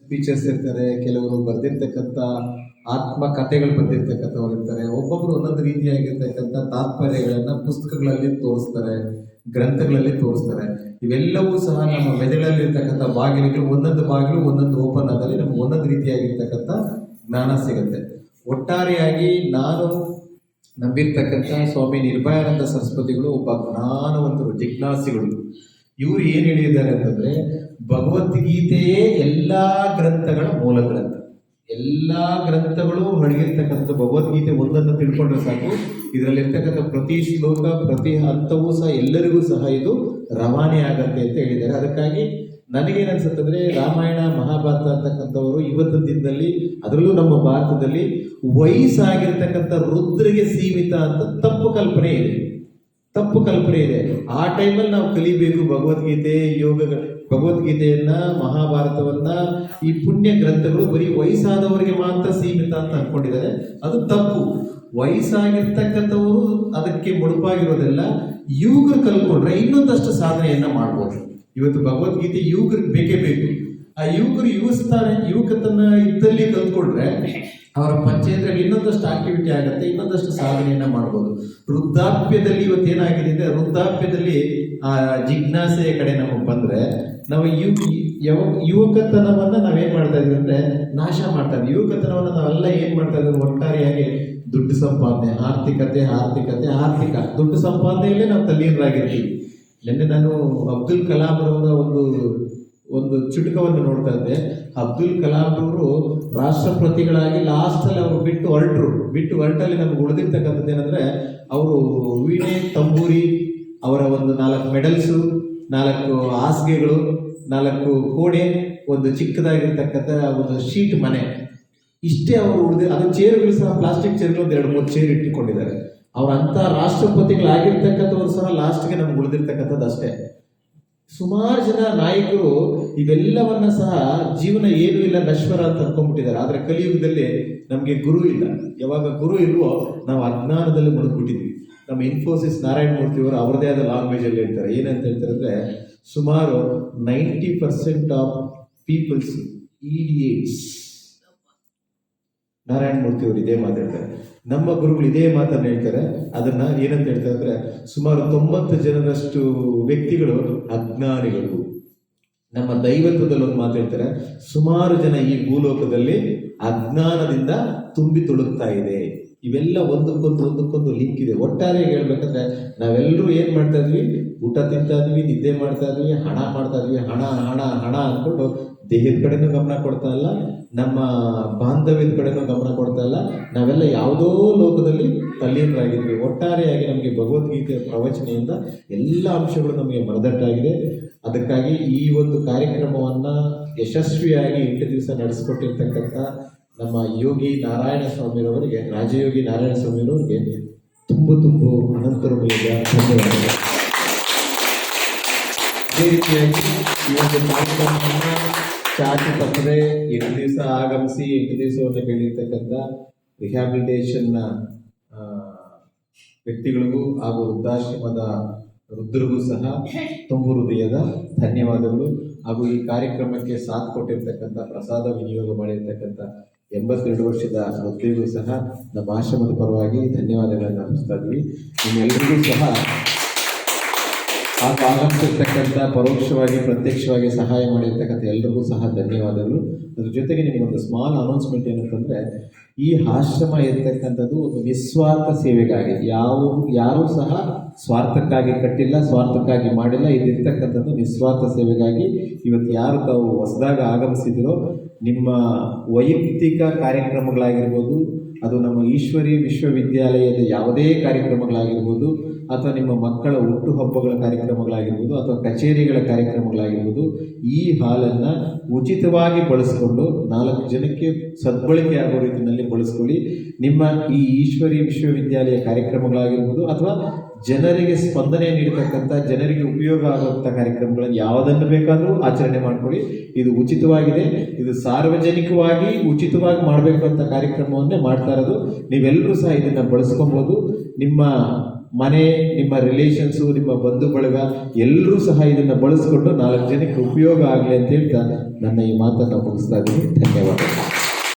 Teachers ಇರ್ತಾರೆ, ಕೆಲವರು ಬರೆದಿರ್ತಕ್ಕಂಥ ಆತ್ಮಕಥೆಗಳು ಬರೆದಿರ್ತಕ್ಕಂಥವ್ರು ಇರ್ತಾರೆ. ಒಬ್ಬೊಬ್ರು ಒಂದೊಂದು ರೀತಿಯಾಗಿರ್ತಕ್ಕಂಥ ತಾತ್ಪರ್ಯಗಳನ್ನ ಪುಸ್ತಕಗಳಲ್ಲಿ ತೋರಿಸ್ತಾರೆ, ಗ್ರಂಥಗಳಲ್ಲಿ ತೋರಿಸ್ತಾರೆ. ಇವೆಲ್ಲವೂ ಸಹ ನಮ್ಮ ಮೆದುಳಲ್ಲಿರ್ತಕ್ಕಂಥ ಬಾಗಿಲಿಗೆ ಒಂದೊಂದು ಬಾಗಿಲು ಒಂದೊಂದು ಓಪನ್ ಆದಲ್ಲಿ ನಮ್ಗೆ ಒಂದೊಂದು ರೀತಿಯಾಗಿರ್ತಕ್ಕಂಥ ಜ್ಞಾನ ಸಿಗುತ್ತೆ. ಒಟ್ಟಾರೆಯಾಗಿ ನಾನು ನಂಬಿರ್ತಕ್ಕಂಥ ಸ್ವಾಮಿ ನಿರ್ಭಯಾನಂದ ಸರಸ್ವತಿಗಳು ಒಬ್ಬ ಜ್ಞಾನವಂತರು, ಜಿಜ್ಞಾಸಿಗಳು. ಇವರು ಏನು ಹೇಳಿದ್ದಾರೆ ಅಂತಂದ್ರೆ, ಭಗವದ್ಗೀತೆಯೇ ಎಲ್ಲಾ ಗ್ರಂಥಗಳ ಮೂಲ ಗ್ರಂಥ. ಎಲ್ಲಾ ಗ್ರಂಥಗಳು ಅಡಗಿರ್ತಕ್ಕಂಥ ಭಗವದ್ಗೀತೆ ಒಂದನ್ನು ತಿಳ್ಕೊಂಡ್ರೆ ಸಾಕು, ಇದರಲ್ಲಿರ್ತಕ್ಕಂಥ ಪ್ರತಿ ಶ್ಲೋಕ ಪ್ರತಿ ಹಂತವೂ ಸಹ ಎಲ್ಲರಿಗೂ ಸಹ ಇದು ರವಾನೆ ಆಗತ್ತೆ ಅಂತ ಹೇಳಿದ್ದಾರೆ. ಅದಕ್ಕಾಗಿ ನನಗೇನನ್ಸುತ್ತಂದ್ರೆ, ರಾಮಾಯಣ ಮಹಾಭಾರತ ಅಂತಕ್ಕಂಥವರು ಇವತ್ತಿನ ದಿನದಲ್ಲಿ, ಅದರಲ್ಲೂ ನಮ್ಮ ಭಾರತದಲ್ಲಿ ವಯಸ್ಸಾಗಿರ್ತಕ್ಕಂಥ ವೃದ್ಧರಿಗೆ ಸೀಮಿತ ಅಂತ ತಪ್ಪು ಕಲ್ಪನೆ ಇದೆ. ತಪ್ಪು ಕಲ್ಪನೆ ಇದೆ. ಆ ಟೈಮಲ್ಲಿ ನಾವು ಕಲಿಬೇಕು ಭಗವದ್ಗೀತೆ, ಭಗವದ್ಗೀತೆಯನ್ನ, ಮಹಾಭಾರತವನ್ನ, ಈ ಪುಣ್ಯ ಗ್ರಂಥಗಳು ಬರೀ ವಯಸ್ಸಾದವರಿಗೆ ಮಾತ್ರ ಸೀಮಿತ ಅಂತ ಅನ್ಕೊಂಡಿದ್ದಾರೆ. ಅದು ತಪ್ಪು. ವಯಸ್ಸಾಗಿರ್ತಕ್ಕಂಥವರು ಅದಕ್ಕೆ ಮುಡುಪಾಗಿರೋದೆಲ್ಲ. ಯುವಕರು ಕಲ್ಕೊಂಡ್ರೆ ಇನ್ನೊಂದಷ್ಟು ಸಾಧನೆಯನ್ನ ಮಾಡ್ಬೋದು. ಇವತ್ತು ಭಗವದ್ಗೀತೆ ಯುವಕರಿಗೆ ಬೇಕೇ ಬೇಕು. ಆ ಯುವಕರು ಯುವಕತನ ಇದ್ದಲ್ಲಿ ಕಲ್ತ್ಕೊಂಡ್ರೆ ಅವರ ಪಂಚೇಂದ್ರಗಳು ಇನ್ನೊಂದಷ್ಟು ಆಕ್ಟಿವಿಟಿ ಆಗುತ್ತೆ, ಇನ್ನೊಂದಷ್ಟು ಸಾಧನೆಯನ್ನ ಮಾಡ್ಬೋದು. ವೃದ್ಧಾಪ್ಯದಲ್ಲಿ ಇವತ್ತೇನಾಗಿದೆ ಅಂದ್ರೆ, ವೃದ್ಧಾಪ್ಯದಲ್ಲಿ ಆ ಜಿಜ್ಞಾಸೆಯ ಕಡೆ ನಮಗೆ ಬಂದ್ರೆ, ನಾವು ಯುವಕತನವನ್ನ ನಾವೇನ್ ಮಾಡ್ತಾ ಇದೀವಿ ಅಂದ್ರೆ ನಾಶ ಮಾಡ್ತಾ ಇದ್ವಿ. ಯುವಕತನವನ್ನ ನಾವೆಲ್ಲ ಏನ್ ಮಾಡ್ತಾ ಇದ್ವಿ, ಒಟ್ಟಾರೆಯಾಗಿ ದುಡ್ಡು ಸಂಪಾದನೆ, ಆರ್ಥಿಕ ದುಡ್ಡು ಸಂಪಾದನೆಯಲ್ಲೇ ನಾವು ತಲ್ಲೀನರಾಗಿರ್ತೀವಿ. ನಿನ್ನೆ ನಾನು ಅಬ್ದುಲ್ ಕಲಾಂ ಅವರ ಒಂದು ಚುಟುಕವನ್ನು ನೋಡ್ತಾ ಇದ್ದೆ. ಅಬ್ದುಲ್ ಕಲಾಂ ಅವರು ರಾಷ್ಟ್ರಪತಿಗಳಾಗಿ ಲಾಸ್ಟಲ್ಲಿ ಅವರು ಬಿಟ್ಟು ಹೊರಟಲ್ಲಿ ನಮ್ಗೆ ಉಳಿದಿರ್ತಕ್ಕಂಥದ್ದು ಏನಂದ್ರೆ, ಅವರು ವೀಣೆ, ತಂಬೂರಿ, ಅವರ ಒಂದು 4 ಮೆಡಲ್ಸು, 4 ಹಾಸಿಗೆಗಳು, 4 ಕೋಣೆ, ಒಂದು ಚಿಕ್ಕದಾಗಿರ್ತಕ್ಕಂಥ ಒಂದು ಶೀಟ್ ಮನೆ, ಇಷ್ಟೇ ಅವರು ಉಳಿದ. ಅದು ಚೇರ್ಗಳು ಸಹ ಪ್ಲಾಸ್ಟಿಕ್ ಚೇರ್ಗಳು ಒಂದು 2-3 ಚೇರ್ ಇಟ್ಟುಕೊಂಡಿದ್ದಾರೆ. ಅವ್ರ ಅಂತ ರಾಷ್ಟ್ರಪತಿಗಳಾಗಿರ್ತಕ್ಕಂಥವ್ರು ಸಹ ಲಾಸ್ಟ್ಗೆ ನಮ್ಗೆ ಉಳಿದಿರ್ತಕ್ಕಂಥದ್ದು ಅಷ್ಟೇ. ಸುಮಾರು ಜನ ನಾಯಕರು ಇವೆಲ್ಲವನ್ನ ಸಹ ಜೀವನ ಏನೂ ಇಲ್ಲ, ನಶ್ವರ ಅಂತ ಅನ್ಕೊಂಡ್ಬಿಟ್ಟಿದ್ದಾರೆ. ಆದ್ರೆ ಕಲಿಯುಗದಲ್ಲಿ ನಮಗೆ ಗುರು ಇಲ್ಲ. ಯಾವಾಗ ಗುರು ಇಲ್ವೋ ನಾವು ಅಜ್ಞಾನದಲ್ಲಿ ಮುಳುಗ್ಬಿಟ್ಟಿದ್ವಿ. ನಮ್ಮ ಇನ್ಫೋಸಿಸ್ ನಾರಾಯಣ ಮೂರ್ತಿ ಅವರು ಅವರದೇ ಆದ ಲ್ಯಾಂಗ್ವೇಜ್ ಅಲ್ಲಿ ಹೇಳ್ತಾರೆ. ಏನಂತ ಹೇಳ್ತಾರೆ ಅಂದ್ರೆ, ಸುಮಾರು 90% ಆಫ್ ಪೀಪಲ್ಸ್ ಇಡಿಯೇಟ್ಸ್. ನಾರಾಯಣ ಮೂರ್ತಿ ಅವರು ಇದೇ ಮಾತಾಡ್ತಾರೆ. ನಮ್ಮ ಗುರುಗಳು ಇದೇ ಮಾತನ್ನು ಹೇಳ್ತಾರೆ. ಅದನ್ನ ಏನಂತ ಹೇಳ್ತಾರೆ ಅಂದ್ರೆ, ಸುಮಾರು 90 ಜನರಷ್ಟು ವ್ಯಕ್ತಿಗಳು ಅಜ್ಞಾನಿಗಳು. ನಮ್ಮ ದೈವತ್ವದಲ್ಲಿ ಒಂದು ಮಾತಾಡ್ತಾರೆ, ಸುಮಾರು ಜನ ಈ ಭೂಲೋಕದಲ್ಲಿ ಅಜ್ಞಾನದಿಂದ ತುಂಬಿ ತುಳುಕ್ತಾ ಇದೆ. ಇವೆಲ್ಲ ಒಂದಕ್ಕೊಂದು ಲಿಂಕ್ ಇದೆ. ಒಟ್ಟಾರೆ ಹೇಳ್ಬೇಕಂದ್ರೆ, ನಾವೆಲ್ಲರೂ ಏನ್ ಮಾಡ್ತಾ ಇದ್ವಿ, ಊಟ ತಿಂತಾ ಇದ್ವಿ, ನಿದ್ದೆ ಮಾಡ್ತಾ ಇದ್ವಿ, ಹಣ ಮಾಡ್ತಾ ಇದ್ವಿ, ಹಣ ಅಂದ್ಕೊಂಡು ದೇಹದ ಕಡೆನೂ ಗಮನ ಕೊಡ್ತಾ ಇಲ್ಲ, ನಮ್ಮ ಬಾಂಧವ್ಯದ ಕಡೆನೂ ಗಮನ ಕೊಡ್ತಾ ಇಲ್ಲ. ನಾವೆಲ್ಲ ಯಾವುದೋ ಲೋಕದಲ್ಲಿ ತಲ್ಲೀನರಾಗಿದ್ವಿ. ಒಟ್ಟಾರೆಯಾಗಿ ನಮಗೆ ಭಗವದ್ಗೀತೆಯ ಪ್ರವಚನೆಯಿಂದ ಎಲ್ಲ ಅಂಶಗಳು ನಮಗೆ ಮನದಟ್ಟಾಗಿದೆ. ಅದಕ್ಕಾಗಿ ಈ ಒಂದು ಕಾರ್ಯಕ್ರಮವನ್ನ ಯಶಸ್ವಿಯಾಗಿ 8 ದಿವಸ ನಡೆಸಿಕೊಟ್ಟಿರ್ತಕ್ಕಂಥ ನಮ್ಮ ಯೋಗಿ ನಾರಾಯಣ ಸ್ವಾಮಿರವರಿಗೆ, ರಾಜಯೋಗಿ ನಾರಾಯಣ ಸ್ವಾಮಿರವರಿಗೆ ತುಂಬು ಅನಂತರಮೂಲದ ಧನ್ಯವಾದಗಳು. ಅದೇ ರೀತಿಯಾಗಿ ಈ ಒಂದು ಕಾರ್ಯಕ್ರಮವನ್ನ ಚಾಚು ತಪ್ಪದೆ 8 ದಿವಸ ಆಗಮಿಸಿ 8 ದಿವಸವನ್ನು ಕೇಳಿರ್ತಕ್ಕಂಥ ರಿಹ್ಯಾಬಿಲಿಟೇಷನ್ನ ವ್ಯಕ್ತಿಗಳಿಗೂ ಹಾಗೂ ವೃದ್ಧಾಶ್ರಮದ ವೃದ್ಧರಿಗೂ ಸಹ ತುಂಬು ಹೃದಯದ ಧನ್ಯವಾದಗಳು. ಹಾಗೂ ಈ ಕಾರ್ಯಕ್ರಮಕ್ಕೆ ಸಾಥ್ ಕೊಟ್ಟಿರ್ತಕ್ಕಂಥ, ಪ್ರಸಾದ ವಿನಿಯೋಗ ಮಾಡಿರ್ತಕ್ಕಂಥ 82 ವರ್ಷದ ವೃದ್ಧರಿಗೂ ಸಹ ನಮ್ಮ ಆಶ್ರಮದ ಪರವಾಗಿ ಧನ್ಯವಾದಗಳನ್ನು ಅರ್ಪಿಸ್ತಾ ಇದ್ವಿ. ನಿಮ್ಮೆಲ್ಲರಿಗೂ ಸಹ ಆಗಮಿಸಿರ್ತಕ್ಕಂಥ, ಪರೋಕ್ಷವಾಗಿ ಪ್ರತ್ಯಕ್ಷವಾಗಿ ಸಹಾಯ ಮಾಡಿರ್ತಕ್ಕಂಥ ಎಲ್ರಿಗೂ ಸಹ ಧನ್ಯವಾದಗಳು. ಅದ್ರ ಜೊತೆಗೆ ನಿಮಗೊಂದು ಸ್ಮಾಲ್ ಅನೌನ್ಸ್ಮೆಂಟ್ ಏನಂತಂದ್ರೆ, ಈ ಆಶ್ರಮ ಇರ್ತಕ್ಕಂಥದ್ದು ಒಂದು ನಿಸ್ವಾರ್ಥ ಸೇವೆಗಾಗಿ, ಯಾರೂ ಸಹ ಸ್ವಾರ್ಥಕ್ಕಾಗಿ ಕಟ್ಟಿಲ್ಲ, ಸ್ವಾರ್ಥಕ್ಕಾಗಿ ಮಾಡಿಲ್ಲ. ಇದಿರ್ತಕ್ಕಂಥದ್ದು ನಿಸ್ವಾರ್ಥ ಸೇವೆಗಾಗಿ. ಇವತ್ತು ಯಾರು ತಾವು ಹೊಸದಾಗ ಆಗಮಿಸಿದಿರೋ, ನಿಮ್ಮ ವೈಯಕ್ತಿಕ ಕಾರ್ಯಕ್ರಮಗಳಾಗಿರ್ಬೋದು, ಅದು ನಮ್ಮ ಈಶ್ವರಿ ವಿಶ್ವವಿದ್ಯಾಲಯದ ಯಾವುದೇ ಕಾರ್ಯಕ್ರಮಗಳಾಗಿರ್ಬೋದು, ಅಥವಾ ನಿಮ್ಮ ಮಕ್ಕಳ ಹುಟ್ಟುಹಬ್ಬಗಳ ಕಾರ್ಯಕ್ರಮಗಳಾಗಿರ್ಬೋದು, ಅಥವಾ ಕಚೇರಿಗಳ ಕಾರ್ಯಕ್ರಮಗಳಾಗಿರ್ಬೋದು, ಈ ಹಾಲನ್ನು ಉಚಿತವಾಗಿ ಬಳಸಿಕೊಂಡು 4 ಜನಕ್ಕೆ ಸದ್ಬಳಕೆ ಆಗೋ ರೀತಿಯಲ್ಲಿ ಬಳಸ್ಕೊಳ್ಳಿ. ನಿಮ್ಮ ಈ ಈಶ್ವರಿ ವಿಶ್ವವಿದ್ಯಾಲಯ ಕಾರ್ಯಕ್ರಮಗಳಾಗಿರ್ಬೋದು, ಅಥವಾ ಜನರಿಗೆ ಸ್ಪಂದನೆ ನೀಡತಕ್ಕಂಥ, ಜನರಿಗೆ ಉಪಯೋಗ ಆಗುವಂಥ ಕಾರ್ಯಕ್ರಮಗಳನ್ನು ಯಾವುದನ್ನು ಬೇಕಾದರೂ ಆಚರಣೆ ಮಾಡಿಕೊಳ್ಳಿ. ಇದು ಉಚಿತವಾಗಿದೆ. ಇದು ಸಾರ್ವಜನಿಕವಾಗಿ ಉಚಿತವಾಗಿ ಮಾಡಬೇಕು ಅಂತ ಕಾರ್ಯಕ್ರಮವನ್ನೇ ಮಾಡ್ತಾ ಇರೋದು. ನೀವೆಲ್ಲರೂ ಸಹ ಇದನ್ನು ಬಳಸ್ಕೊಬೋದು. ನಿಮ್ಮ ಮನೆ, ನಿಮ್ಮ ರಿಲೇಷನ್ಸು, ನಿಮ್ಮ ಬಂಧು ಬಳಗ ಎಲ್ಲರೂ ಸಹ ಇದನ್ನು ಬಳಸ್ಕೊಂಡು 4 ಜನಕ್ಕೆ ಉಪಯೋಗ ಆಗಲಿ ಅಂತ ಹೇಳ್ತಾ ನನ್ನ ಈ ಮಾತನ್ನು ಮುಗಿಸ್ತಾ ಇದ್ದೀನಿ. ಧನ್ಯವಾದ.